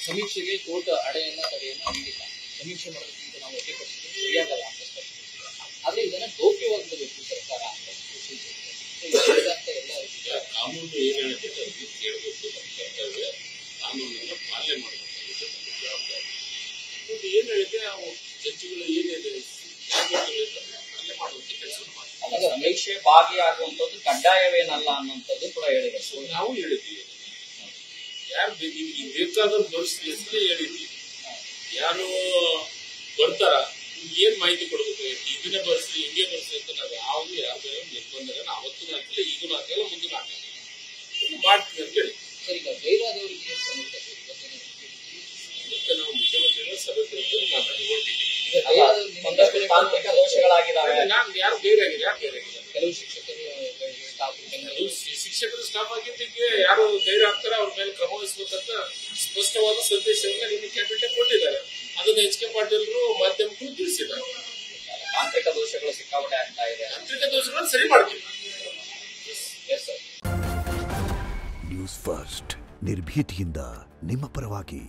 ಸಮೀಕ್ಷೆಗೆ ಕೋರ್ಟ್ ತಡೆಯನ್ನು ನೀಡಿಲ್ಲ. ಸಮೀಕ್ಷೆ ಮಾಡೋದಕ್ಕಿಂತ ನಾವು ಒಟ್ಟೆಪಡಿಸಿದ್ರೆ ಸರಿಯಾಗಲ್ಲ ಅಂತ ಸ್ಪಷ್ಟಪಡಿಸಿದ್ದಾರೆ. ಆದ್ರೆ ಇದನ್ನ ಗೌಪ್ಯವಾಗಿಡಬೇಕು ಸರ್ಕಾರ ಅಂತ ಎಲ್ಲ ಕಾನೂನು ಏನ್ ಹೇಳುತ್ತೆ ಅದನ್ನು ಕೇಳಬೇಕು. ನಮ್ಮ ಕರ್ತವ್ಯ ಕಾನೂನನ್ನ ಪಾಲನೆ ಮಾಡಬೇಕಾಗುತ್ತೆ ನಮ್ಮ ಜವಾಬ್ದಾರಿ. ಏನ್ ಹೇಳಿದ್ರೆ ನಾವು ಜಡ್ಜಿಗಳು ಏನಿದೆ ಪಾಲನೆ ಮಾಡುವಂತ ಕೆಲಸ ಮಾಡ್ತೀವಿ. ಸಮೀಕ್ಷೆ ಭಾಗಿಯಾಗುವಂಥದ್ದು ಕಡ್ಡಾಯವೇನಲ್ಲ ಅನ್ನೋಂಥದ್ದು ಕೂಡ ಹೇಳಿದೆ. ನಾವು ಹೇಳಿದ್ದೀವಿ, ಯಾರು ನಿಮ್ಗೆ ಬೇಕಾದವ್ರು ಬರ್ಸ್ಲಿ ಅಂತ ಹೇಳಿದ್ದೀವಿ. ಯಾರು ಬರ್ತಾರ ಏನ್ ಮಾಹಿತಿ ಕೊಡ್ಬೇಕು, ಇದನ್ನೇ ಬರ್ಸ್ಲಿ ಹಿಂಗೆ ಬರ್ಸ್ಲಿ ಅಂತ ನಾವು ಯಾವ್ದು ನಿರ್ಬಂಧನ ಅವತ್ತು ಹಾಕಿಲ್ಲ, ಈಗಲೂ ಹಾಕಿಲ್ಲ, ಮುಂದೂ ಹಾಕಿಲ್ಲ, ಮಾಡ್ತೀವಿ ಅಂತ ಹೇಳಿ. ಈಗ ಗೈರಾದವರಿಗೆ ಮತ್ತೆ ನಾವು ಮುಖ್ಯಮಂತ್ರಿಗಳ ಸಭೆ ಕರೆದು ಮಾತಾಡಿದ್ದೀವಿ. ತಾಂತ್ರಿಕ ದೋಷಗಳಾಗಿದ್ದಾವೆ. ನಾನು ಯಾರು ಗೈರಾಗಿದೆ, ಯಾರು ಗೈರಾಗಿದೆ? ಕೆಲವು ಶಿಕ್ಷಕರು ಸ್ಟಾಫ್ ಆಗಿದ್ದಕ್ಕೆ ಯಾರು ಧೈರ್ಯ ಆಗ್ತಾರೆ ಅವ್ರ ಮೇಲೆ ಕ್ರಮ ವಹಿಸಬೇಕಂತ ಸ್ಪಷ್ಟವಾದ ಸಂದೇಶವನ್ನ ನಿನ್ನೆ ಕ್ಯಾಬಿನೆಟ್ ಕೊಟ್ಟಿದ್ದಾರೆ. ಅದನ್ನ ಎಚ್.ಕೆ. ಪಾಟೀಲ್ರು ಮಾಧ್ಯಮಕ್ಕೂ ತಿಳಿಸಿದ್ದಾರೆ. ತಾಂತ್ರಿಕ ದೋಷಗಳು ಸಿಕ್ಕಾಪಟ್ಟೆ ಆಗ್ತಾ ಇದೆ. ತಾಂತ್ರಿಕ ದೋಷಗಳನ್ನು ಸರಿ ಮಾಡ್ತೀವಿ. ನ್ಯೂಸ್ ಫಸ್ಟ್ ನಿರ್ಭೀತಿಯಿಂದ ನಿಮ್ಮ ಪರವಾಗಿ.